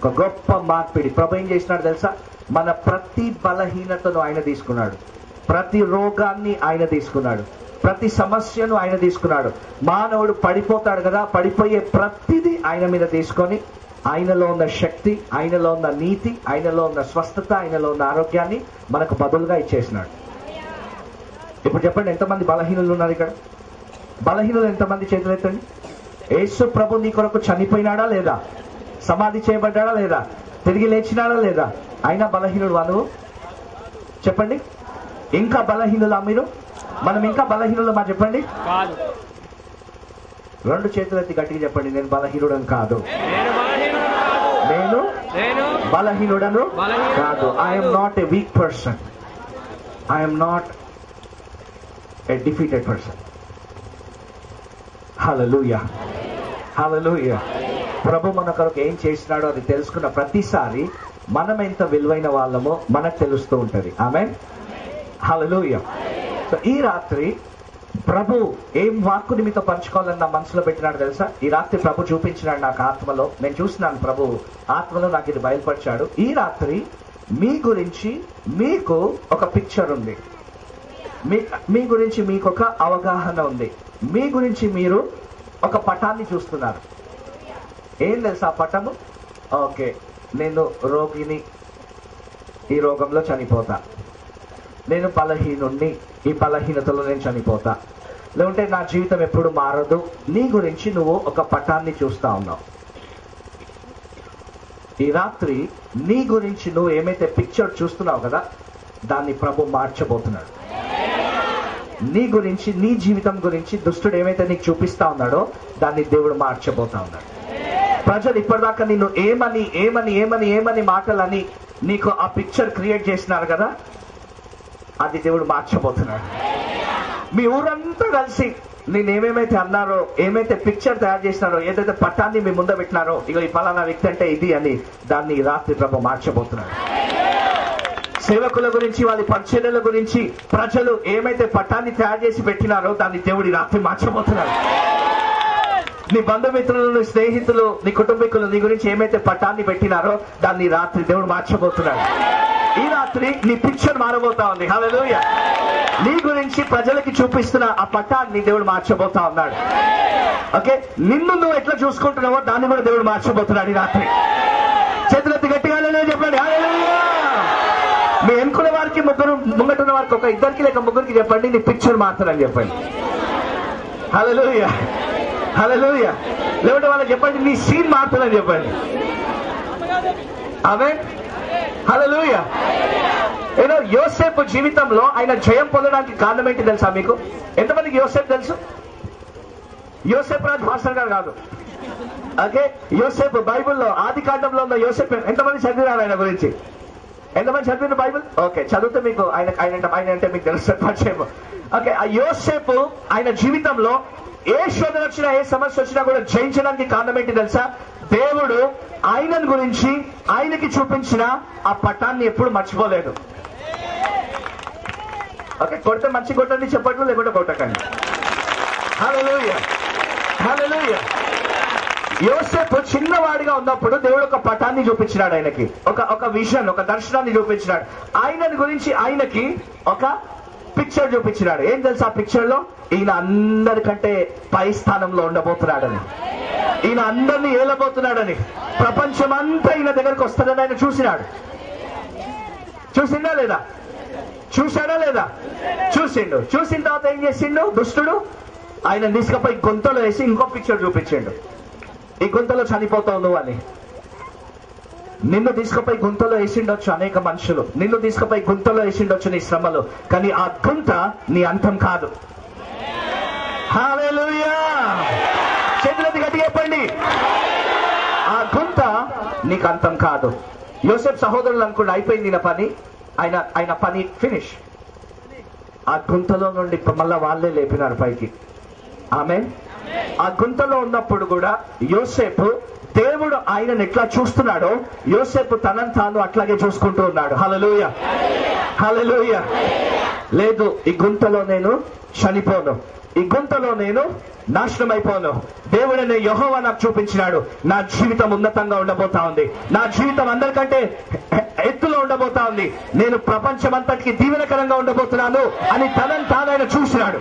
ఒక గొప్ప మార్పిడి. ప్రభు ఏం చేసినాడు తెలుసా? మన ప్రతి బలహీనతను ఆయన తీసుకున్నాడు, ప్రతి రోగాన్ని ఆయన తీసుకున్నాడు, ప్రతి సమస్యను ఆయన తీసుకున్నాడు. మానవుడు పడిపోతాడు కదా, పడిపోయే ప్రతిదీ ఆయన మీద తీసుకొని ఆయనలో ఉన్న శక్తి, ఆయనలో ఉన్న నీతి, ఆయనలో ఉన్న స్వస్థత, ఆయనలో ఉన్న ఆరోగ్యాన్ని మనకు బదులుగా ఇచ్చేసినాడు. ఇప్పుడు చెప్పండి, ఎంతమంది బలహీనులు ఉన్నారు ఇక్కడ? బలహీనులు ఎంతమంది? చేతులు ఎత్తండి. యేసు ప్రభు నీ కొరకు చనిపోయినాడా లేదా? సమాధి చేయబడ్డాడా లేదా? తిరిగి లేచినాడా లేదా? అయినా బలహీనుడు నువ్వు? చెప్పండి. ఇంకా బలహీనులా మీరు? మనం ఇంకా బలహీనులు మా? చెప్పండి. రెండు చేతులు ఎత్తి గట్టిగా చెప్పండి, నేను బలహీనుడను కాదు, నేను బలహీనుడను కాదు. I'm not a weak person, I'm not a defeated person. Hallelujah, hallelujah. ప్రభు మన కొరకు ఏం చేసినాడో అది తెలుసుకున్న ప్రతిసారి మనం ఎంత విలువైన వాళ్ళమో మనకు తెలుస్తూ ఉంటది. ఆమేన్, హల్లెలూయా. సో ఈ రాత్రి ప్రభు ఏం వాక్కుని మీతో పంచుకోవాలని నా మనసులో పెట్టినాడు తెలుసా? ఈ రాత్రి ప్రభు చూపించినాడు నాకు ఆత్మలో. నేను చూసినాను, ప్రభు ఆత్మలో నాకు ఇది బయలుపరిచాడు. ఈ రాత్రి మీ గురించి మీకు ఒక పిక్చర్ ఉంది, మీ గురించి మీకు ఒక అవగాహన ఉంది, మీ గురించి మీరు ఒక పటాన్ని చూస్తున్నారు. ఏం తెలుసా ఆ పటము? ఓకే, నేను రోగిని, ఈ రోగంలో చనిపోతా. నేను బలహీనుణ్ణి, ఈ బలహీనతలో నేను చనిపోతా. లేకుంటే నా జీవితం ఎప్పుడు మారదు. నీ గురించి నువ్వు ఒక పటాన్ని చూస్తా ఉన్నావు. ఈ రాత్రి నీ గురించి నువ్వు ఏమైతే పిక్చర్ చూస్తున్నావు కదా, దాన్ని ప్రభు మార్చబోతున్నాడు. నీ గురించి, నీ జీవితం గురించి దుష్టుడు ఏమైతే నీకు చూపిస్తా ఉన్నాడో దాన్ని దేవుడు మార్చబోతా ఉన్నాడు. ప్రజలు ఇప్పటిదాకా నిన్ను ఏమని ఏమని ఏమని ఏమని మాటలని నీకు ఆ పిక్చర్ క్రియేట్ చేసినారు కదా, అది దేవుడు మార్చబోతున్నాడు. మీ ఊరంతా కలిసి నేనేమేమైతే అన్నారో, ఏమైతే పిక్చర్ తయారు చేసినారో, ఏదైతే పట్టాన్ని మీ ముందు పెట్టినారో, ఇక ఈ ఫలానా వ్యక్తి అంటే ఇది అని, దాన్ని రాత్రి ప్రభు మార్చబోతున్నాడు. సేవకుల గురించి, వాళ్ళ పరిచర్యల గురించి ప్రజలు ఏమైతే పట్టాన్ని తయారు చేసి పెట్టినారో దాన్ని దేవుడి రాత్రి మార్చబోతున్నాడు. నీ బంధుమిత్రులు, నీ స్నేహితులు, నీ కుటుంబీకులు నీ గురించి ఏమైతే పట్టాన్ని పెట్టినారో దాన్ని రాత్రి దేవుడు మార్చబోతున్నాడు. ఈ రాత్రి నీ పిక్చర్ మారబోతా ఉంది. హల్లెలూయా. నీ గురించి ప్రజలకి చూపిస్తున్న ఆ పట్టాన్ని దేవుడు మార్చబోతా ఉన్నాడు. ఓకే, నిన్ను నువ్వు ఎట్లా చూసుకుంటున్నావో దాన్ని కూడా దేవుడు మార్చబోతున్నాడు ఈ రాత్రి. చేతులెత్తి గట్టిగా చెప్పండి హల్లెలూయా. మీ ఎన్నుకునే వారికి, ముంగటున్న వారికి, ఒక ఇద్దరికి లేక ముగ్గురికి చెప్పండి, నీ పిక్చర్ మారుతానని చెప్పండి. హల్లెలూయా, హల్లెలూయా. లేకుంటే వాళ్ళకి చెప్పండి, నీ సీన్ మారుతానని చెప్పండి. ఆమేన్, హల్లెలూయా. ఏదో యోసేపు జీవితంలో ఆయన జయం పొందడానికి కారణం ఏంటి తెలుసా మీకు? ఎంతమందికి యోసేపు తెలుసు? యోసేపు రాజు భాస్కర్ గారు కాదు. ఓకే, యోసేపు బైబిల్లో ఆది కాండంలో ఉన్న యోసేపు ఎంతమంది చదివినారు? ఆయన గురించి ఎంతమంది చదివిన బైబిల్? ఓకే, చదివితే మీకు ఆయన అంటే మీకు తెలుసు పరిచయం. ఓకే, ఆ యోసేపు ఆయన జీవితంలో ఏ శోధన వచ్చినా, ఏ సమస్య వచ్చినా కూడా జయించడానికి కారణం ఏంటి తెలుసా? దేవుడు ఆయనను గురించి ఆయనకి చూపించిన ఆ పటాన్ని ఎప్పుడు మర్చిపోలేదు. ఓకే, కొడితే మంచి కొట్టండి చెప్పట్లు, లేకుంటే కొట్టకండి. హల్లెలూయా, హల్లెలూయా. యోసేపు చిన్నవాడిగా ఉన్నప్పుడు దేవుడు ఒక పటాన్ని చూపించినాడు ఆయనకి, ఒక విజన్, ఒక దర్శనాన్ని చూపించినాడు. ఆయనని గురించి ఆయనకి ఒక పిక్చర్ చూపించినాడు. ఏం తెలుసు ఆ పిక్చర్ లో? ఈయన అందరికంటే పై స్థానంలో ఉండబోతున్నాడని, ఈయన అందరినీ ఏలబోతున్నాడని, ప్రపంచం అంతా ఈయన దగ్గరకు వస్తాడని ఆయన చూసినాడు. చూసిందా లేదా? చూశాడా లేదా? చూసిండు. చూసిన తర్వాత ఏం చేసిండు దుష్టుడు? ఆయన తీసుకపోయి గొంతలో వేసి ఇంకో పిక్చర్ చూపించిండు. ఈ గుంతలో చనిపోతావు నువ్వు అని. నిన్ను తీసుకుపోయి గుంతలో వేసిండొచ్చు అనేక మనుషులు, నిన్ను తీసుకుపోయి గుంతలో వేసిండొచ్చు నీ శ్రమలు, కానీ ఆ గుంత నీ అంతం కాదు. హల్లెలూయా. చేతులెత్తి గట్టిగా చెప్పండి, ఆ గుంత నీకు అంతం కాదు. యోసేపు సహోదరులు అనుకోండి, అయిపోయింది నా పని, ఆయన పని ఫినిష్. ఆ గుంతలో నుండి మళ్ళా వాళ్ళే లేపినారు పైకి. ఆమేన్. ఆ గుంతలో ఉన్నప్పుడు కూడా యోసేపు, దేవుడు ఆయనను ఎట్లా చూస్తున్నాడో యోసేపు తనను తాను అట్లాగే చూసుకుంటూ ఉన్నాడు. హల్లెలూయా, హల్లెలూయా. లేదు, ఈ గుంతలో నేను చనిపోను, ఈ గుంతలో నేను నాశనం అయిపోను. దేవుడనే యెహోవా నాకు చూపించినాడు. నా జీవితం ఉన్నతంగా ఉండబోతా ఉంది. నా జీవితం అందరికంటే ఎత్తులో ఉండబోతా ఉంది. నేను ప్రపంచమంతటికి దీవెనకరంగా ఉండబోతున్నాను అని తనని తాను చూసినాడు.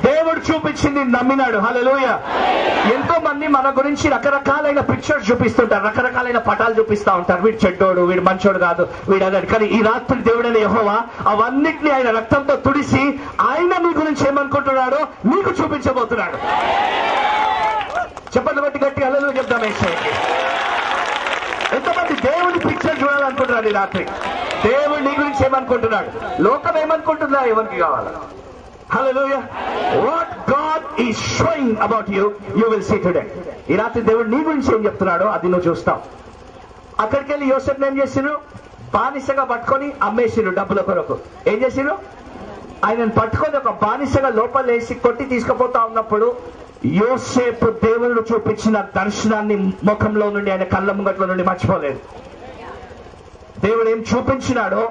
దేవుడు చూపించింది నమ్మినాడు. హల్లెలూయా. ఎంతో మంది మన గురించి రకరకాలైన పిక్చర్స్ చూపిస్తుంటారు, రకరకాలైన పటాలు చూపిస్తా ఉంటారు. వీడు చెడ్డోడు, వీడు మంచోడు కాదు, వీడు అదే. కానీ ఈ రాత్రి దేవుడైన యెహోవా అవన్నిటిని ఆయన రక్తంతో తుడిసి ఆయన నీ గురించి ఏమనుకుంటున్నాడో నీకు చూపించబోతున్నాడు. చెప్పండి బట్టి గట్టి హల్లెలూయా చెప్దాం. ఎంతమంది దేవుని పిక్చర్ చూడాలనుకుంటున్నాడు ఈ రాత్రి? దేవుడు నీ గురించి ఏమనుకుంటున్నాడు? లోకం ఏమనుకుంటుందా? ఎవరికి కావాలా? Hallelujah. What God is showing about you, you will see today. ఈ రాత్రి దేవుడు నీ గురించి ఏం చెప్తున్నాడో అది నువ్వు చూస్తావు. అక్కడికి వెళ్ళి యోసేపుని ఏం చేసిరు? బానిసగా పట్టుకొని అమ్మేసిరు డబ్బుల కొరకు. ఏం చేసిరు? ఆయనను పట్టుకొని ఒక బానిసగా లోపల వేసి కొట్టి తీసుకుపోతా ఉన్నప్పుడు యోసేపు దేవుడు చూపించిన దర్శనాన్ని ముఖంలో నుండి, ఆయన కళ్ళ ముంగట్లో నుండి మర్చిపోలేదు. దేవుడు ఏం చూపించినాడో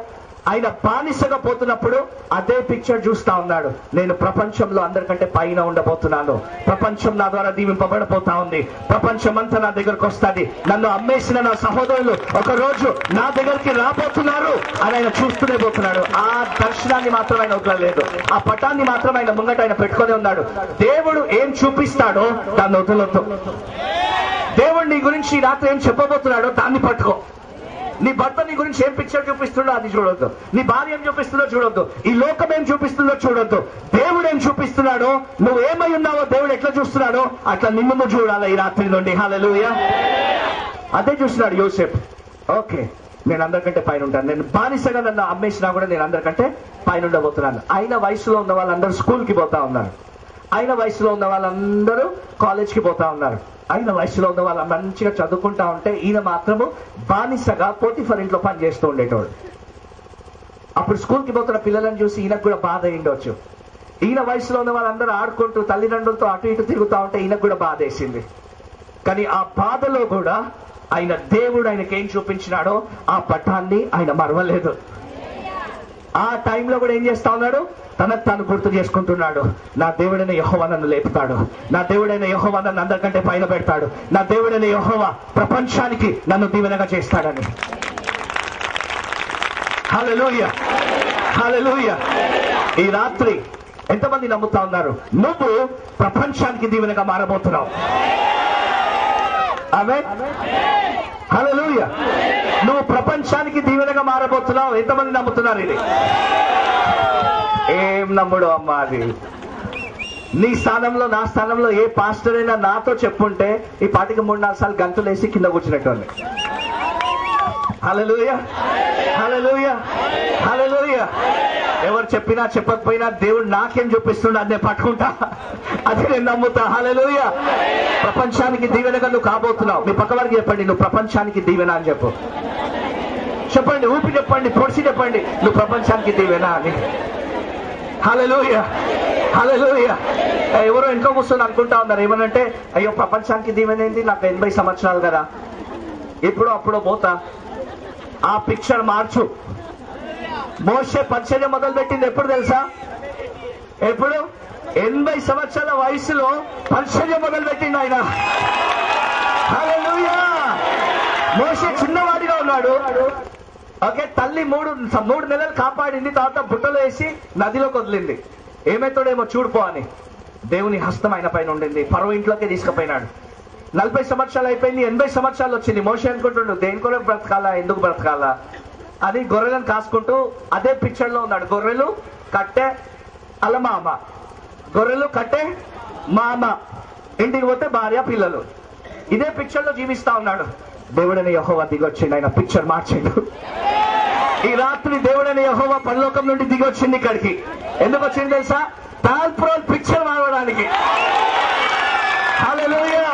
ఆయన బానిసగా పోతున్నప్పుడు అదే పిక్చర్ చూస్తా ఉన్నాడు. నేను ప్రపంచంలో అందరికంటే పైన ఉండబోతున్నాను. ప్రపంచం నా ద్వారా దీవింపబడబోతా ఉంది. ప్రపంచం అంతా నా దగ్గరకు వస్తుంది. నన్ను అమ్మేసిన నా సహోదరులు ఒక రోజు నా దగ్గరికి రాబోతున్నారు అని ఆయన చూస్తూనే పోతున్నాడు. ఆ దర్శనాన్ని మాత్రం ఆయన వదలలేదు. ఆ పటాన్ని మాత్రం ఆయన ముంగట ఆయన పెట్టుకొని ఉన్నాడు. దేవుడు ఏం చూపిస్తాడో దాన్ని వదలొద్దు. దేవుడు నీ గురించి ఈ రాత్రి ఏం చెప్పబోతున్నాడో దాన్ని పట్టుకో. నీ భర్త నీ గురించి ఏం పిక్చర్ చూపిస్తుండో అది చూడొద్దు. నీ భార్య ఏం చూపిస్తుందో చూడొద్దు. ఈ లోకం ఏం చూపిస్తుందో చూడొద్దు. దేవుడు ఏం చూపిస్తున్నాడో, నువ్వు ఏమై ఉన్నావో దేవుడు ఎట్లా చూస్తున్నాడో అట్లా నిన్ను నువ్వు చూడాలి ఈ రాత్రి నుండి. హల్లెలూయా. అదే చూస్తున్నాడు యోసేపు. ఓకే, నేను అందరికంటే పైన ఉంటాను. నేను బానిసగా నన్ను అమ్మేసినా కూడా నేను అందరికంటే పైన ఉండబోతున్నాను. ఆయన వయసులో ఉన్న వాళ్ళందరూ స్కూల్కి పోతా ఉన్నారు. ఆయన వయసులో ఉన్న వాళ్ళందరూ కాలేజ్కి పోతా ఉన్నారు. ఆయన వయసులో ఉన్న వాళ్ళు మంచిగా చదువుకుంటా ఉంటే ఈయన మాత్రము బానిసగా పోతిఫర్ ఇంట్లో పని చేస్తూ ఉండేటోడు. అప్పుడు స్కూల్కి పోతున్న పిల్లలను చూసి ఈయనకు కూడా బాధ అయిండొచ్చు. ఈయన వయసులో ఉన్న వాళ్ళందరూ ఆడుకుంటూ తల్లిదండ్రులతో అటు ఇటు తిరుగుతా ఉంటే ఈయనకు కూడా బాధ వేసింది. కానీ ఆ బాధలో కూడా ఆయన దేవుడు ఆయనకి ఏం చూపించినాడో ఆ పటాన్ని ఆయన మరవలేదు. ఆ టైంలో కూడా ఏం చేస్తా ఉన్నాడు? తనకు తాను గుర్తు చేసుకుంటున్నాడు. నా దేవుడైన యెహోవా నన్ను లేపుతాడు. నా దేవుడైన యెహోవా నన్ను అందరికంటే పైన పెడతాడు. నా దేవుడైన యెహోవా ప్రపంచానికి నన్ను దీవెనగా చేస్తాడని. హల్లెలూయా, హల్లెలూయా. ఈ రాత్రి ఎంతమంది నమ్ముతా ఉన్నారు నువ్వు ప్రపంచానికి దీవెనగా మారబోతున్నావు? ఆమేన్. హల్లెలూయా. నువ్వు ప్రపంచానికి దీవెనగా మారబోతున్నావు. ఎంతమంది నమ్ముతున్నారు ఇది? ఏం నమ్ముడు అమ్మా అది. నీ స్థానంలో నా స్థానంలో ఏ పాస్టర్ అయినా నాతో చెప్పుంటే ఈ పాటికి 3-4 సార్లు గంతులు వేసి కింద కూర్చున్నట్టు. హల్లెలూయా, హల్లెలూయా, హల్లెలూయా. ఎవరు చెప్పినా చెప్పకపోయినా దేవుడు నాకేం చూపిస్తుండో అదే పట్టుకుంటా, అది నేను నమ్ముతా. హల్లెలూయా. ప్రపంచానికి దీవెనగా నువ్వు కాబోతున్నావు. మీ పక్క వారికి చెప్పండి, నువ్వు ప్రపంచానికి దీవెన అని చెప్పు. చెప్పండి, ఊపి చెప్పండి, పొడిచి చెప్పండి, నువ్వు ప్రపంచానికి దీవెన అని. హల్లెలూయా, హల్లెలూయా. ఎవరో ఇంకో కూర్చొని అనుకుంటా ఉన్నారు ఏమనంటే, అయ్యో ప్రపంచానికి దీవెన ఏంటి, నాకు 80 సంవత్సరాలు కదా, ఇప్పుడు అప్పుడు పోతా. ఆ పిక్చర్ మార్చు. మోషే పరిచర్య మొదలు పెట్టింది ఎప్పుడు తెలుసా? ఎప్పుడు? 80 సంవత్సరాల వయసులో పరిచర్య మొదలు పెట్టింది ఆయన. హల్లెలూయా. మోషే చిన్నవాడిగా ఉన్నాడు. ఓకే, తల్లి 3 నెలలు కాపాడింది. తర్వాత బుట్టలో వేసి నదిలోకి వదిలింది. ఏమైతాడేమో చూడుపో అని దేవుని హస్తం ఆయన పైన ఉండింది. ఫరో ఇంట్లోకి తీసుకుపోయినాడు. 40 సంవత్సరాలు అయిపోయింది. 80 సంవత్సరాలు వచ్చింది. మోషే అనుకుంటుండు దేని కొరకు బ్రతకాలా, ఎందుకు బ్రతకాలా అని గొర్రెలను కాసుకుంటూ అదే పిక్చర్ లో ఉన్నాడు. గొర్రెలు కట్టే అల్ల మామ, గొర్రెలు కట్టే మామ, ఇంటికి పోతే భార్య పిల్లలు. ఇదే పిక్చర్ లో జీవిస్తా ఉన్నాడు. దేవుడైన యెహోవా దిగొచ్చిండు, ఆయన పిక్చర్ మార్చిండు. ఈ రాత్రి దేవుడైన యెహోవా పరలోకం నుండి దిగొచ్చింది ఇక్కడికి. ఎందుకు వచ్చింది తెలుసా? టాల్ప్రోల్ పిక్చర్ మారడానికి. హల్లెలూయా,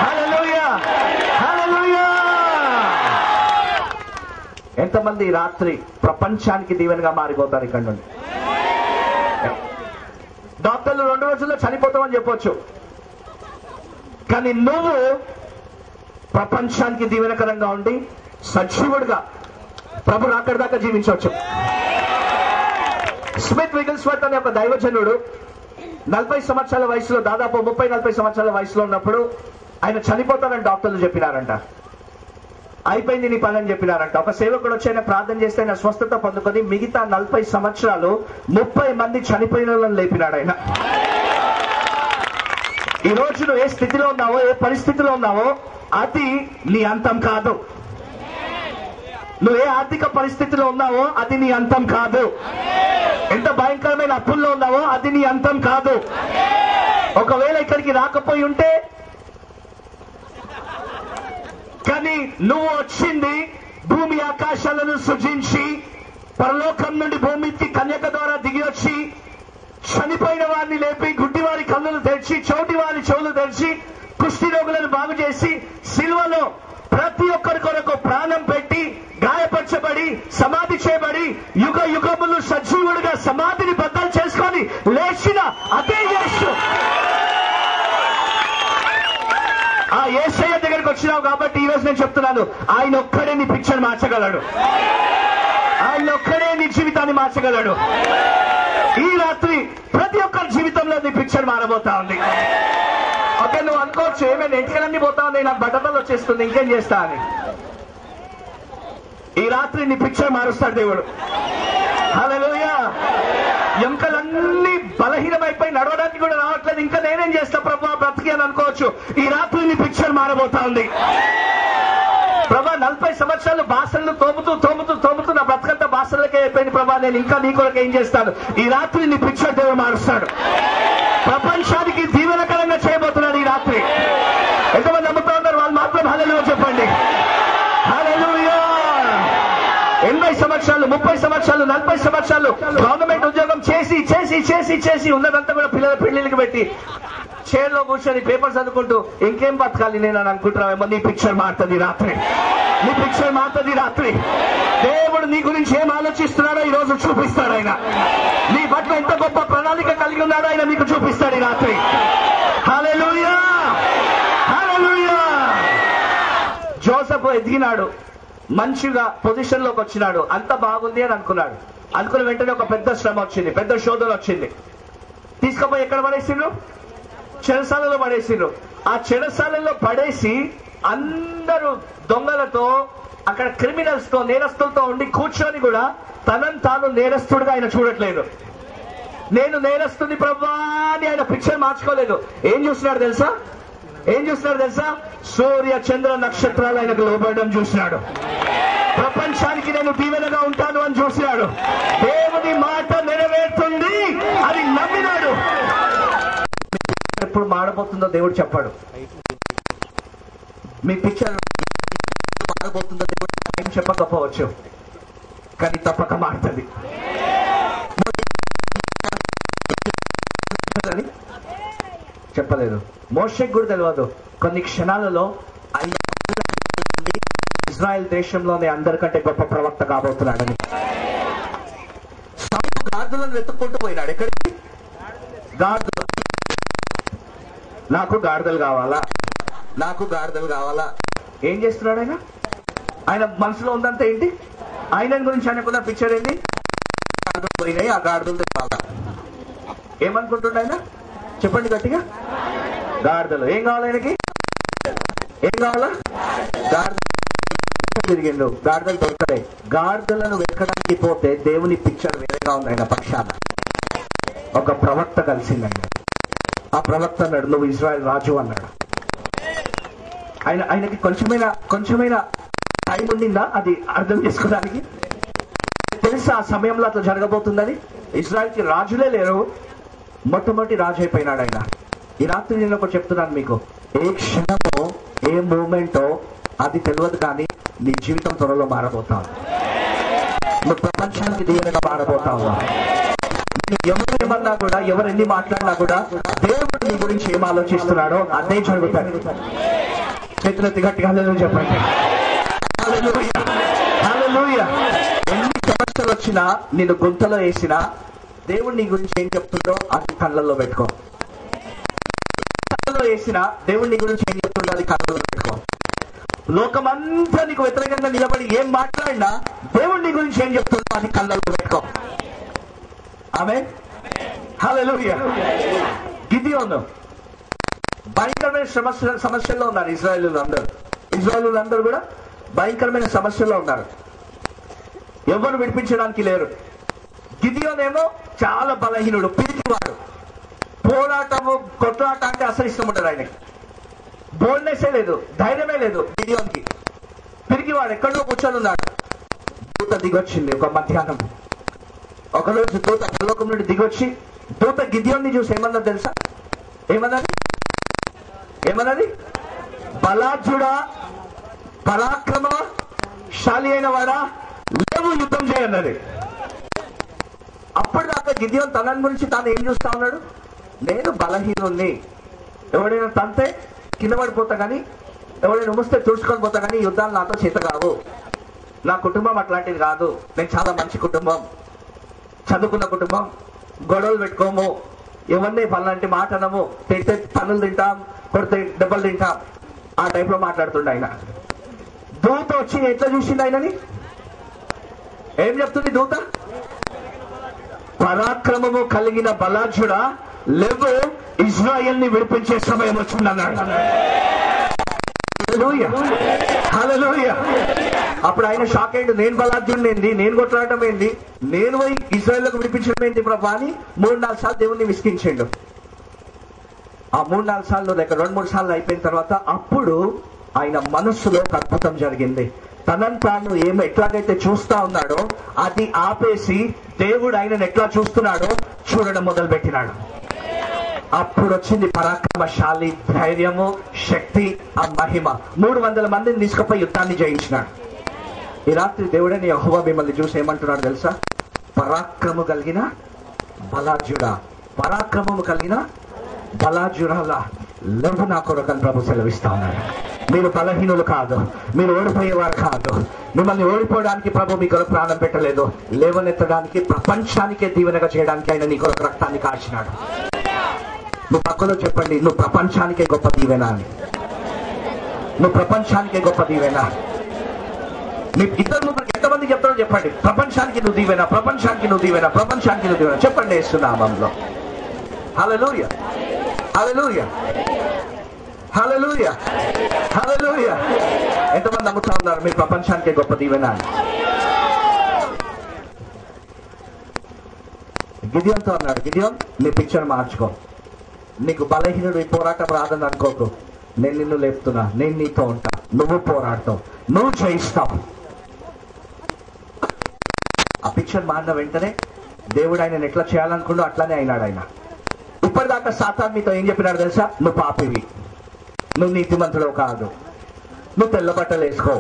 హల్లెలూయా, హల్లెలూయా. ఎంతమంది ఈ రాత్రి ప్రపంచానికి దీవెనగా మారిపోతారు ఇక్కడ నుండి? డాక్టర్లు 2 రోజుల్లో చనిపోతామని చెప్పొచ్చు, కానీ నువ్వు ప్రపంచానికి దీవెనకరంగా ఉండి సజీవుడిగా ప్రభు రాకడ దాకా జీవించవచ్చు. స్మిత్ విగిల్స్వర్త్ అనే ఒక దైవజనుడు 40 సంవత్సరాల వయసులో, దాదాపు 30-40 సంవత్సరాల వయసులో ఉన్నప్పుడు ఆయన చనిపోతానని డాక్టర్లు చెప్పినారంట. అయిపోయింది నీ పని అని చెప్పినారంట. ఒక సేవకుడు వచ్చి ఆయన ప్రార్థన చేస్తే ఆయన స్వస్థత పొందుకొని మిగతా 40 సంవత్సరాలు 30 మంది చనిపోయిన వాళ్ళని లేపినాడు ఆయన. ఈ రోజు నువ్వు ఏ స్థితిలో ఉన్నావో, ఏ పరిస్థితిలో ఉన్నావో అది నీ అంతం కాదు. నువ్వు ఏ ఆర్థిక పరిస్థితిలో ఉన్నావో అది నీ అంతం కాదు. ఎంత భయంకరమైన అప్పుల్లో ఉన్నావో అది నీ అంతం కాదు. ఒకవేళ ఇక్కడికి రాకపోయి ఉంటే, కానీ నువ్వు వచ్చింది భూమి ఆకాశాలను సృజించి పరలోకం నుండి భూమికి కన్యక ద్వారా దిగి వచ్చి చనిపోయిన వారిని లేపి, గుడ్డి వారి కన్నులు తెరిచి, చోటి వారి చెవులు తెరిచి, కుష్టి రోగులను బాగు చేసి, సిలువలో ప్రతి ఒక్కరి కొరకు ప్రాణం పెట్టి, గాయపరచబడి, సమాధి చేయబడి, యుగ యుగములు సజీవుడిగా సమాధిని బద్దలు చేసుకొని లేచిన అదే యేసు. ఆ యేసయ్య దగ్గరికి వచ్చినావు కాబట్టి ఈ రోజు నేను చెప్తున్నాను, ఆయన ఒక్కడే నీ పిక్చర్ మార్చగలడు. ఆయన ఒక్కడే నీ జీవితాన్ని మార్చగలడు. ఈ రాత్రి ప్రతి ఒక్కరి జీవితంలో నీ పిక్చర్ మారబోతా ఉంది. ఓకే, నువ్వు అనుకోవచ్చు ఏమైనా ఎంటికలన్నీ పోతా ఉంది, నాకు బట్టతలు వచ్చేస్తుంది, ఇంకేం చేస్తా అని. ఈ రాత్రి నీ పిక్చర్ మారుస్తాడు దేవుడు. హల్లెలూయా. ఎంకలన్నీ బలహీనమైపోయి నడవడానికి కూడా రావట్లేదు, ఇంకా నేనేం చేస్తా ప్రభు బ్రతికి అని అనుకోవచ్చు. ఈ రాత్రి నీ పిక్చర్ మారబోతా ఉంది. ప్రభా 40 సంవత్సరాలు బాసలను తోముతూ నా బ్రతకంతా బాసలకే అయిపోయింది ప్రభా, నేను ఇంకా నీ కొరకు ఏం చేస్తాను. ఈ రాత్రి నీ పిక్చర్ దేవుడు మారుస్తాడు. ప్రపంచానికి దీవెనకరంగా చేయబోతున్నాడు ఈ రాత్రి. ఎంతమంది నమ్ముతా ఉన్నారు? వాళ్ళు మాత్రం హల్లెలూయా చెప్పండి. హల్లెలూయా. 80 సంవత్సరాలు, 30 సంవత్సరాలు, 40 సంవత్సరాలు గవర్నమెంట్ ఉద్యోగం చేసి ఉన్నదంతా కూడా పిల్లల పెళ్లికి పెట్టి చైర్లో కూర్చొని పేపర్స్ చదువుకుంటూ ఇంకేం బతకాలి నేను అని అనుకుంటున్నావేమో. నీ పిక్చర్ మారుతుంది రాత్రి. నీ పిక్చర్ మారుతుంది రాత్రి. దేవుడు నీ గురించి ఏం ఆలోచిస్తున్నాడో ఈ రోజు చూపిస్తాడు ఆయన. నీ పట్ల ఎంత గొప్ప ప్రణాళిక కలిగి ఉన్నాడో ఆయన నీకు చూపిస్తాడు ఈ రాత్రి. హల్లెలూయా, హల్లెలూయా. జోసెఫ్ ఎదిగినాడు, మంచిగా పొజిషన్ లోకి వచ్చినాడు, అంత బాగుంది అని అనుకున్నాడు. అనుకున్న వెంటనే ఒక పెద్ద శ్రమ వచ్చింది, పెద్ద శోధన వచ్చింది. తీసుకుపోయి ఎక్కడ పడేసిండ్రు? చెరసాలలో పడేసిండ్రు. ఆ చెరసాలలో పడేసి అందరూ దొంగలతో, అక్కడ క్రిమినల్స్ తో, నేరస్తులతో ఉండి కూర్చొని కూడా తనను తాను నేరస్తుడిగా ఆయన చూడట్లేదు. నేను నేరస్తుని ప్రభా అని ఆయన పిక్చర్ మార్చుకోలేదు. ఏం చూస్తున్నాడు తెలుసా? సూర్య చంద్ర నక్షత్రాలు ఆయనకు లోబడడం చూసినాడు. ప్రపంచానికి నేను దీవెనగా ఉంటాను అని చూసినాడు. దేవుని మాట నెరవేరుతుంది అని నమ్మినాడు. ఎప్పుడు మారబోతుందో దేవుడు చెప్పాడు. మీ పిక్చర్ మారబోతుందో దేవుడు ఏం చెప్పకపోవచ్చు, కానీ తప్పక మారుతుంది. చెప్పలేదు, మోషేకు కూడా తెలియదు. కొన్ని క్షణాలలో ఇజ్రాయెల్ దేశంలోనే అందరికంటే గొప్ప ప్రవక్త కాబోతున్నాడని. గాడిదలను వెతుక్కుంటూ పోయినాడు. ఎక్కడికి? గాడిదలు. నాకు గాడిదలు కావాలా. ఏం చేస్తున్నాడు ఆయన? ఆయన మనసులో ఉందంతా ఏంటి? ఆయన గురించి ఆయనకున్న పిక్చర్ ఏంటి? గాడిదలు పోయినాయి, ఆ గాడిదలు తెచ్చాలా. ఏమనుకుంటుండ ఆయన? చెప్పండి గట్టిగా. గాడిదలు. ఏం కావాలి ఆయనకి? ఏం కావాలా? తిరిగిండు, గాడిదలు దొరకలే. గాడిదలను వెతకడానికి పోతే దేవుని పిక్చర్ వేరేగా ఉంది ఆయన పక్షాన. ఒక ప్రవక్త కలిసిందండి. ఆ ప్రవక్త అన్నాడు, నువ్వు ఇజ్రాయెల్ రాజు అన్నాడు. ఆయనకి కొంచెమైనా టైం ఉండిందా అది అర్థం చేసుకోవడానికి? తెలుసా ఆ సమయంలో అట్లా జరగబోతుందని? ఇజ్రాయెల్కి రాజులే లేరు, మొట్టమొదటి రాజు అయిపోయినాడు ఆయన. ఈ రాత్రి నేను ఒకటి చెప్తున్నాను మీకు, ఏ క్షణమో ఏ మూమెంటో అది తెలియదు, కానీ నీ జీవితం త్వరలో మారబోతావు. నువ్వు ప్రపంచానికి దీవెనగా మారబోతావు. ఎవరు ఏమన్నా కూడా, ఎవరు ఎన్ని మాట్లాడినా కూడా దేవుడు నీ గురించి ఏం ఆలోచిస్తున్నాడో అదే జరుగుతాడు. చేతులెత్తి గట్టిగా హల్లెలూయా చెప్పండి. హల్లెలూయా. ఎన్ని సమస్యలు వచ్చినా, నిన్ను గుంతలో వేసినా, దేవుడు నీ గురించి ఏం చెప్తుండో అది కళ్ళల్లో పెట్టుకో. కళ్ళలో వేసినా దేవుడు నీ గురించి ఏం చెప్తుండో అది కళ్ళల్లో పెట్టుకో. లోకమంతా నీకు వ్యతిరేకంగా నిలబడి ఏం మాట్లాడినా దేవుడు నీ గురించి ఏం చెప్తుందో అది కళ్ళల్లో పెట్టుకో. ఆమేన్. హల్లెలూయా. గిదియోను భయంకరమైన సమస్యల్లో ఉన్నారు. ఇశ్రాయేలీయులందరూ కూడా భయంకరమైన సమస్యల్లో ఉన్నారు. ఎవరు విడిపించడానికి లేరు. గిదియోనేమో చాలా బలహీనుడు, పిరికివాడు. పోరాటము కొట్లాట అంటే అసలు ఇష్టం ఉంటుంది ఆయనకి. బోల్డ్నెస్సే లేదు, ధైర్యమే లేదు గిదియోన్కి. పిరికివాడు, ఎక్కడో కూర్చొని ఉన్నాడు. దూత దిగొచ్చింది ఒక మధ్యాహ్నం. ఒకరోజు దూత పరలోకం నుండి దిగొచ్చి దూత గిదియోన్ని చూసి ఏమన్నది తెలుసా? ఏమన్నది? బలాఢ్యుడా, పరాక్రమశాలి అయిన వాడా, లేవు యుద్ధం చేయన్నది. అప్పటిదాకా గిదియోన్ తన గురించి తాను ఏం చూస్తా ఉన్నాడు? నేను బలహీనుణ్ణి, ఎవడైనా తంతే కింద పడిపోతా కానీ, ఎవడైనా ఉమ్మిస్తే తుడుచుకొని పోతా కానీ యుద్ధాలు నాతో చేత కావు. నా కుటుంబం అట్లాంటిది కాదు. నేను చాలా మంచి కుటుంబం, చదువుకున్న కుటుంబం, గొడవలు పెట్టుకోము, ఎవరిని పనులంటే మాట అనము, తింటే పనులు తింటాం, కొడితే దెబ్బలు తింటాం. ఆ టైప్ లో మాట్లాడుతుండే ఆయన. దూత వచ్చి ఎట్లా చూసింది ఆయనని? ఏం చెప్తుంది దూత? పరాక్రమము కలిగిన బలాఢ్యుడా, లేవు, ఇజ్రాయెల్ ని విడిపించే సమయం వచ్చిందన్నాడు. హల్లెలూయా. అప్పుడు ఆయన షాక్ అయ్యిండు. నేను బలాఢ్యుడిని ఏంది, నేను కొట్లాడటం ఏంది, నేను ఇజ్రాయెల్కు విడిపించడం ఏంటి ప్రభా అని 3-4 సార్లు దేవుణ్ణి విసిగించిండు. ఆ 3-4 సార్లు లేక 2-3 సార్లు అయిపోయిన తర్వాత అప్పుడు ఆయన మనస్సులో ఒక అద్భుతం జరిగింది. తనను తాను ఎట్లాగైతే చూస్తా ఉన్నాడో అది ఆపేసి దేవుడు ఆయనను ఎట్లా చూస్తున్నాడో చూడడం మొదలు పెట్టినాడు. అప్పుడు వచ్చింది పరాక్రమశాలి, ధైర్యము, శక్తి, ఆ మహిమ. 300 మందిని తీసుకుపోయి యుద్ధాన్ని జయించినాడు. ఈ రాత్రి దేవుడని యెహోవా మిమ్మల్ని చూసి ఏమంటున్నాడు తెలుసా? పరాక్రమము కలిగిన బలాఢ్యుడా, పరాక్రమము కలిగిన బలాఢ్యురాలా, లేవు నా కొరకని ప్రభు సెలవిస్తా ఉన్నాడు. మీరు బలహీనులు కాదు, మీరు ఓడిపోయేవారు కాదు. మిమ్మల్ని ఓడిపోవడానికి ప్రభు మీ కొరకు ప్రాణం పెట్టలేదు, లేవనెత్తడానికి, ప్రపంచానికే దీవెనగా చేయడానికి ఆయన నీ కొరకు రక్తాన్ని కాచినాడు. నువ్వు పక్కలో చెప్పండి, నువ్వు ప్రపంచానికే గొప్ప దీవెన అని. నువ్వు ప్రపంచానికే గొప్ప దీవెన. మీ ఇద్దరు ముగ్గురికి ఎంతమంది చెప్తారో చెప్పండి, ప్రపంచానికి నువ్వు దీవెన, ప్రపంచానికి నువ్వు దీవెన, ప్రపంచానికి నువ్వు దీవెన. చెప్పండి యేసు నామములో. హల్లెలూయా, హల్లెలూయా, హల్లెలూయా, హల్లెలూయా. ఎంతమంది నమ్ముతా ఉన్నారు మీరు ప్రపంచానికే గొప్ప దీవెన అని? గిదియోన్తో అన్నాడు, గిదియోన్ నీ పిక్చర్ మార్చుకో. నీకు బలహీనుడు ఈ పోరాటం రాదని అనుకోకు. నేను నిన్ను లేపుతున్నా, నేను నీతో ఉంటా, నువ్వు పోరాడతావు, నువ్వు జయిస్తావు. ఆ పిక్చర్ మారిన వెంటనే దేవుడు ఆయన ఎట్లా చేయాలనుకుంటూ అట్లానే అయినాడు ఆయన. ఇప్పటిదాకా సాతాను మీతో ఏం చెప్పినాడు తెలుసా? నువ్వు పాపివి, నువ్వు నీతిమంతుడు కాదు, నువ్వు తెల్ల బట్టలు వేసుకో.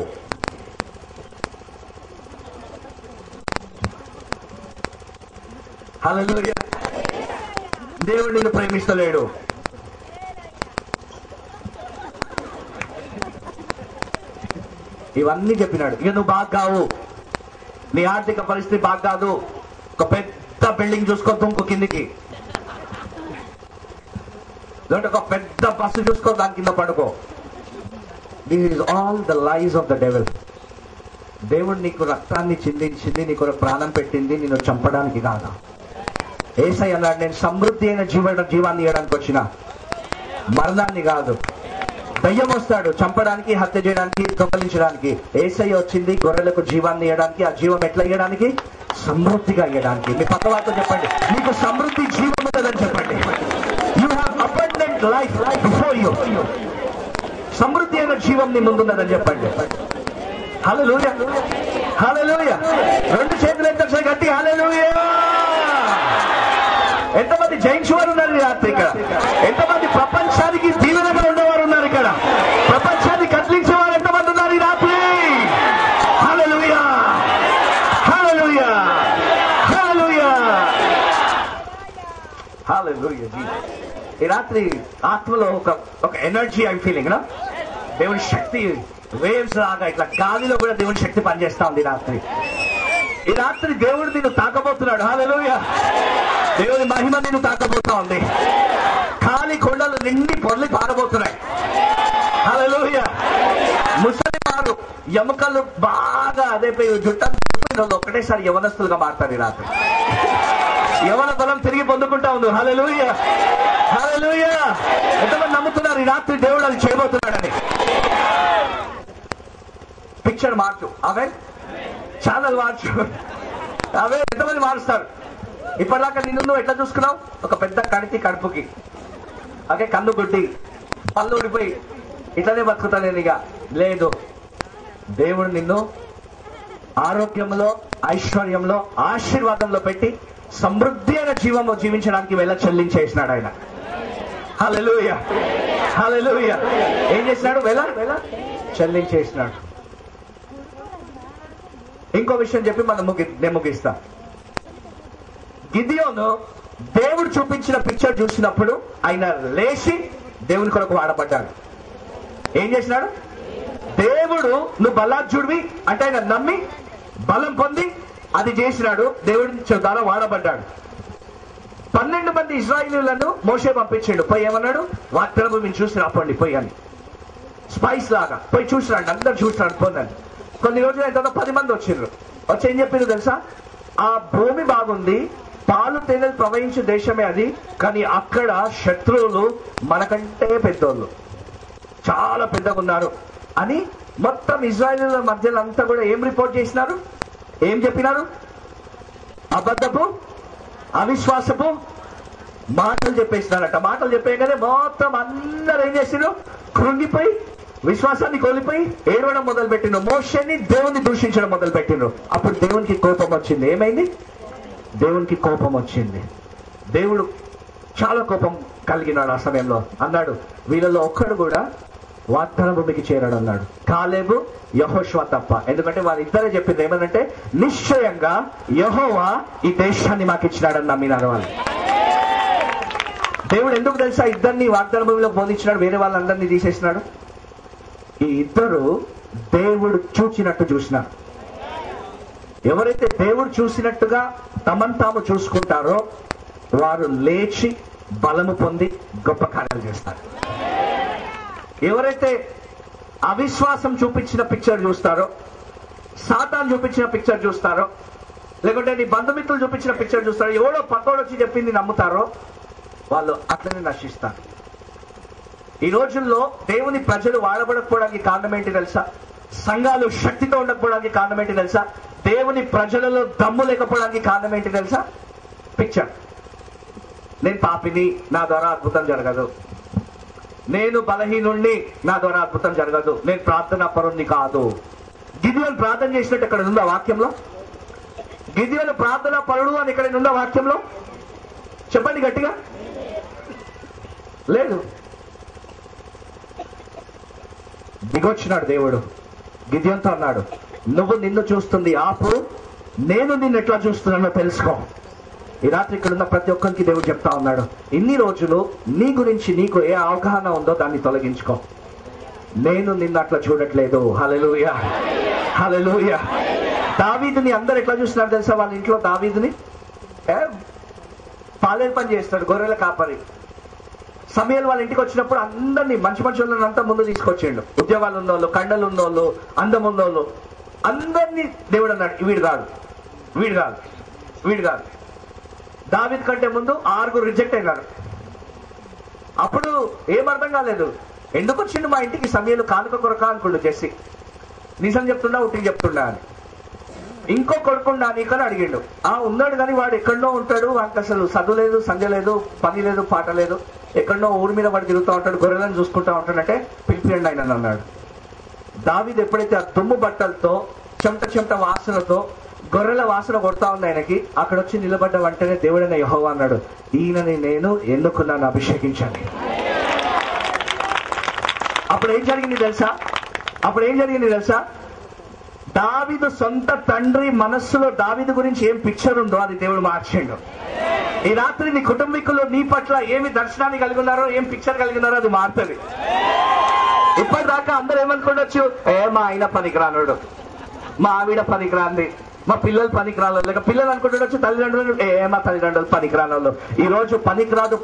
హల్లెలూయా. దేవుడు నిన్ను ప్రేమిస్తలేడు. ఇవన్నీ చెప్పినాడు. ఇక నువ్వు బాగా కావు, నీ ఆర్థిక పరిస్థితి బాగా కాదు, ఒక పెద్ద బిల్డింగ్ చూసుకో దుంకు కిందికి, లేదంటే ఒక పెద్ద బస్సు చూసుకో దాని కింద పడుకో. This is all the lies of the devil. దేవుడు నీకు రక్తాన్ని చిందించింది, నీకు ప్రాణం పెట్టింది నిన్ను చంపడానికి కాదు. యేసయ్య అన్నాడు, నేను సమృద్ధి అయిన జీవాన్ని ఇవ్వడానికి వచ్చిన, మరణాన్ని కాదు. దయ్యం వస్తాడు చంపడానికి, హత్య చేయడానికి, దొంగలించడానికి. యేసయ్య వచ్చింది గొర్రెలకు జీవాన్ని ఇవ్వడానికి. ఆ జీవం ఎట్లా ఇవ్వడానికి? సమృద్ధిగా ఇవ్వడానికి. మీ పక్క వాళ్ళతో చెప్పండి, నీకు సమృద్ధి జీవం ఉందని చెప్పండి. You have abundant life before you. సమృద్ధి అయిన జీవం నీ ముందున్నదని చెప్పండి. హల్లెలూయా, హల్లెలూయా. 2 చేతులు ఎంత గట్టి హల్లెలూయా. ఎంతమంది జయించేవారు ఉన్నారు ఈ రాత్రి ఇక్కడ? ఎంతమంది ప్రపంచానికి దీవెనగా ఉండేవారు ఉన్నారు ఇక్కడ? ప్రపంచాన్ని కదిలించేవారు ఎంతమంది ఉన్నారు ఈ రాత్రి? హల్లెలూయా, హల్లెలూయా, హల్లెలూయా, హల్లెలూయా. ఈ రాత్రి ఆత్మలో ఒక ఎనర్జీ ఐఎమ్ ఫీలింగ్. దేవుని శక్తి వేవ్స్ లాగా ఇట్లా గాలిలో కూడా దేవుని శక్తి పనిచేస్తా ఉంది ఈ రాత్రి దేవుడు నిన్ను తాకబోతున్నాడు. హల్లెలూయా. దేవుని మహిమ నిన్ను తాకబోతా ఉంది. ఖాళీ కొండలు నిండి పొర్లి పారబోతున్నాయి. హల్లెలూయా. ముసలి వారు ఎముకలు బాగా అదే జుట్టలు ఒకటేసారి యవనస్తులుగా మారుతారు ఈ రాత్రి. యవ్వన బలం తిరిగి పొందుకుంటా ఉంది. హల్లెలూయా, హల్లెలూయా. ఎంతమంది నమ్ముతున్నారు ఈ రాత్రి దేవుడు అది చేయబోతున్నాడని? పిక్చర్ మార్చు, అవే ఛానల్ మార్చు, అవే ఎంతమంది మారుస్తారు? ఇప్పటిదాకా నిన్ను ఎట్లా చూసుకున్నావు? ఒక పెద్ద కణితి కడుపుకి, ఓకే, కన్ను గుడ్డి, పళ్ళు ఊడిపోయి ఇట్లనే బతుకుతా నేను ఇక. లేదు, దేవుడు నిన్ను ఆరోగ్యంలో, ఐశ్వర్యంలో, ఆశీర్వాదంలో పెట్టి సమృద్ధి అయిన జీవము జీవించడానికి వెళ్ళ చెల్లించేసినాడు ఆయన. హల్లెలూయా, హల్లెలూయా. ఏం చేసినాడు? వెళ్ళ చెల్లించేసినాడు. ఇంకో విషయం చెప్పి నేను ముగిస్తా. గిదియోను దేవుడు చూపించిన పిక్చర్ చూసినప్పుడు ఆయన లేచి దేవుని కొరకు వాడబడ్డాడు. ఏం చేసినాడు? దేవుడు నువ్వు బలాఢ్యుడివి అంటే ఆయన నమ్మి బలం పొంది అది చేసినాడు. దేవుడి ద్వారా వాడబడ్డాడు. 12 మంది ఇశ్రాయేలీయులను మోషే పంపించాడు. పోయి ఏమన్నాడు? వాగ్దాన భూమిని చూసి రాపండి పోయి అని. స్పైస్ లాగా పోయి చూసిరాండి, అందరు చూసిరాండి పోండి. కొన్ని రోజులు అయిన తర్వాత 10 మంది వచ్చిండ్రు. వచ్చి ఏం చెప్పిండ్రు తెలుసా? ఆ భూమి బాగుంది, పాలు తేనెలు ప్రవహించే దేశమే అది, కానీ అక్కడ శత్రువులు మనకంటే పెద్దోళ్ళు, చాలా పెద్దగా ఉన్నారు అని మొత్తం ఇజ్రాయేలీయుల మధ్యలో అంతా కూడా ఏం రిపోర్ట్ చేసినారు? ఏం చెప్పినారు? అబద్ధపు, అవిశ్వాసపు మాటలు చెప్పేసినారట. మాటలు చెప్పేయగానే మొత్తం అందరూ ఏం చేసినారు? కృంగిపోయి విశ్వాసాన్ని కోల్పోయి ఏడవడం మొదలు పెట్టిండ్రు. మోషేని దేవుని దూషించడం మొదలు పెట్టిండ్రు. అప్పుడు దేవునికి కోపం వచ్చింది. ఏమైంది? దేవునికి కోపం వచ్చింది. దేవుడు చాలా కోపం కలిగినాడు. ఆ సమయంలో అన్నాడు, వీళ్ళలో ఒక్కడు కూడా వాగ్దాన భూమికి చేరాడు అన్నాడు. కాలేబు, యెహోషువ తప్ప. ఎందుకంటే వాళ్ళిద్దరే చెప్పింది ఏమనంటే, నిశ్చయంగా యెహోవా ఈ దేశాన్ని మాకు ఇచ్చినాడని నమ్మినారు వాళ్ళు. దేవుడు ఎందుకు తెలుసా ఇద్దరిని వాగ్దాన భూమిలో బోధించినాడు, వేరే వాళ్ళందరినీ తీసేసినాడు? ఈ ఇద్దరు దేవుడు చూచినట్టు చూసినారు. ఎవరైతే దేవుడు చూసినట్టుగా తమను తాము చూసుకుంటారో వారు లేచి బలము పొంది గొప్ప కార్యాలు చేస్తారు. ఎవరైతే అవిశ్వాసం చూపించిన పిక్చర్ చూస్తారో, సాతాను చూపించిన పిక్చర్ చూస్తారో, లేకుంటే నీ బంధుమిత్రులు చూపించిన పిక్చర్ చూస్తారో, ఎవడో పక్కోడు వచ్చి చెప్పింది నమ్ముతారో వాళ్ళు అట్లనే నశిస్తారు. ఈ రోజుల్లో దేవుని ప్రజలు వాడబడకపోవడానికి కారణం ఏంటి తెలుసా? సంఘాలు శక్తితో ఉండకపోవడానికి కారణం ఏంటి తెలుసా? దేవుని ప్రజలలో దమ్ము లేకపోవడానికి కారణం ఏంటి తెలుసా? పిక్చర్. నేను పాపిని, నా ద్వారా అద్భుతం జరగదు. నేను బలహీనుణ్ణి, నా ద్వారా అద్భుతం జరగదు. నేను ప్రార్థనా పరుణ్ణి కాదు. గిదియోను ప్రార్థన చేసినట్టు ఇక్కడ ఉందా వాక్యంలో? గిదియోను ప్రార్థనా పరుడు అని ఇక్కడ ఉందా వాక్యంలో? చెప్పండి గట్టిగా. లేదు. దిగొచ్చినాడు దేవుడు. గిదియోనుతో అన్నాడు, నువ్వు నిన్ను చూస్తుంది ఆపు, నేను నిన్ను ఎట్లా చూస్తున్నానో తెలుసుకో. ఈ రాత్రి ఇక్కడ ఉన్న ప్రతి ఒక్కరికి దేవుడు చెప్తా ఉన్నాడు, ఇన్ని రోజులు నీ గురించి నీకు ఏ అవగాహన ఉందో దాన్ని తొలగించుకో. నేను నిన్ను అట్లా చూడట్లేదు. హల్లెలూయా, హల్లెలూయా. దావీదుని అందరు ఎట్లా చూస్తున్నారు తెలుసా? వాళ్ళ ఇంట్లో దావీదుని పాలేరు పని చేస్తాడు, గొర్రెల కాపరి. సమయాలు వాళ్ళ ఇంటికి వచ్చినప్పుడు అందరినీ మంచి మనుషులను అంతా ముందు తీసుకొచ్చిండు. ఉద్యోగాలు ఉన్నోళ్ళు, కండలు ఉన్నోళ్ళు, అందం ఉన్నోళ్ళు అందరినీ దేవుడు అన్నాడు, వీడు కాదు, వీడు కాదు, వీడు కాదు. దావీదు కంటే ముందు 6 రిజెక్ట్ అయినారు. అప్పుడు ఏం అర్థం కాలేదు, ఎందుకు వచ్చిండు మా ఇంటికి సమయాలు కానుక కొరక అనుకుండు జెస్సీ. నిజం చెప్తుండా ఉట్టికి చెప్తుండా అని. ఇంకో కొడుకుండా నీకని అడిగిండు. ఉన్నాడు కానీ వాడు ఎక్కడో ఉంటాడు, వానికి అసలు చదువు లేదు, సంధ్య లేదు, పని లేదు, పాట లేదు, ఎక్కడో ఊరి మీద వాడు తిరుగుతూ ఉంటాడు, గొర్రెలను చూసుకుంటా ఉంటాడంటే పిలిపియండి ఆయన అన్నాడు. దావీదు ఎప్పుడైతే ఆ దుమ్ము బట్టలతో చెమట వాసనతో గొర్రెల వాసన కొడతా ఉంది ఆయనకి, అక్కడ వచ్చి నిలబడ్డ వెంటనే దేవుడైన యెహోవా అన్నాడు, ఈయనని నేను ఎన్నుకున్నాను, అభిషేకించాను. అప్పుడు ఏం జరిగింది తెలుసా? దావీదు సొంత తండ్రి మనస్సులో దావీదు గురించి ఏం పిక్చర్ ఉందో అది దేవుడు మార్చిండు. ఈ రాత్రి నీ కుటుంబీకులు నీ పట్ల ఏమి దర్శనాన్ని కలిగి ఉన్నారో, ఏం పిక్చర్ కలిగి ఉన్నారో అది మారుతుంది. ఇప్పటిదాకా అందరూ ఏమనుకోవచ్చు, మా ఆయన పనికిరానుడు, మా ఆవిడ పనికిరాంది, మా పిల్లలు పనికిరాలు, లేక పిల్లలు అనుకుంటుండొచ్చు తల్లిదండ్రులు, మా తల్లిదండ్రులు పనికిరాను. ఈ రోజు పనికిరాదు